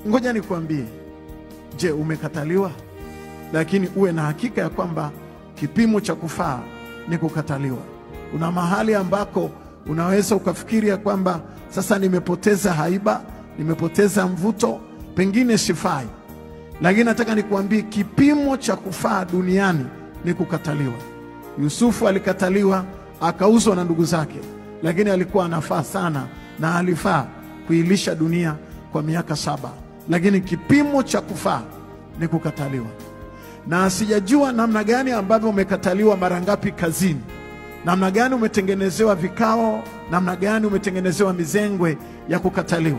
Ngoja nikwambie, je, umekataliwa? Lakini uwe na hakika ya kwamba kipimo cha kufaa ni kukataliwa. Kuna mahali ambako unaweza ukafikiria kwamba sasa nimepoteza haiba, nimepoteza mvuto, pengine sifai. Lakini nataka nikuambie kipimo cha kufaa duniani ni kukataliwa. Yusufu alikataliwa, akauzwa na ndugu zake, lakini alikuwa anafaa sana na alifaa kuilisha dunia kwa miaka 7. Lakini kipimo cha kufaa ni kukataliwa. Na sijajua namna gani ambavyo umekataliwa mara ngapi kazini, namna gani umetengenezewa vikao, namna gani umetengenezewa mizengwe ya kukataliwa,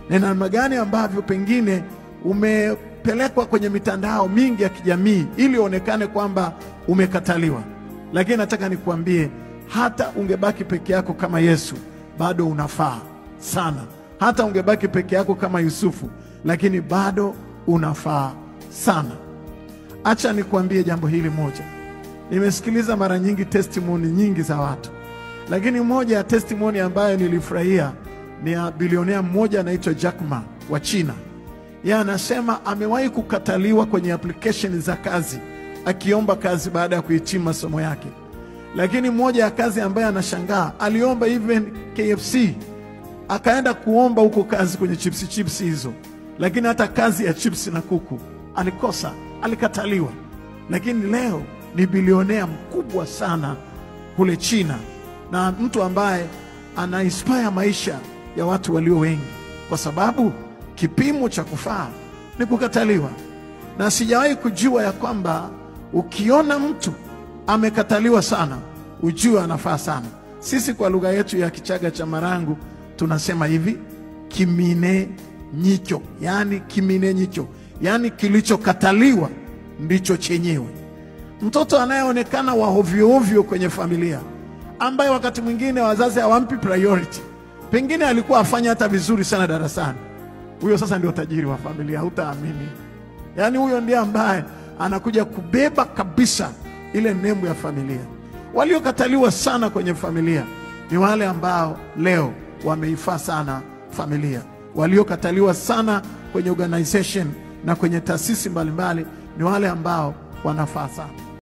na namna gani ambavyo pengine umepelekwa kwenye mitandao mingi ya kijamii ili uonekane kwamba umekataliwa. Lakini nataka nikuambie, hata ungebaki peke yako kama Yesu, bado unafaa sana. Hata ungebaki peke yako kama Yusufu, lakini bado unafaa sana. Acha nikuambie jambo hili moja. Nimesikiliza mara nyingi testimony nyingi za watu, lakini moja ya testimony ambayo nilifurahia ni ya bilionea mmoja anaitwa Jack Ma wa China. Yeye anasema amewahi kukataliwa kwenye application za kazi akiomba kazi baada ya kuhitimu masomo yake. Lakini moja ya kazi ambayo anashangaa, aliomba even KFC, akaenda kuomba huko kazi kwenye chips hizo, lakini hata kazi ya chips na kuku alikosa, alikataliwa. Lakini leo ni bilionea mkubwa sana kule China, na mtu ambaye ana inspire maisha ya watu walio wengi, kwa sababu kipimo cha kufaa ni kukataliwa. Na sijawahi kujua ya kwamba ukiona mtu amekataliwa sana, ujue anafaa sana. Sisi kwa lugha yetu ya Kichaga cha Marangu tunasema hivi, kimine nyicho. Yani kimine nyicho, yani kilichokataliwa ndicho chenyewe. Mtoto anayeonekana wa ovyo ovyo kwenye familia, ambaye wakati mwingine wazazi hawampi priority, pengine alikuwa afanya hata vizuri sana darasani, huyo sasa ndio tajiri wa familia, hutaamini. Yani huyo ndiye ambaye anakuja kubeba kabisa ile nembo ya familia. Waliokataliwa sana kwenye familia ni wale ambao leo wameifaa sana familia. Waliokataliwa sana kwenye organization na kwenye taasisi mbalimbali ni wale ambao wanafaa sana.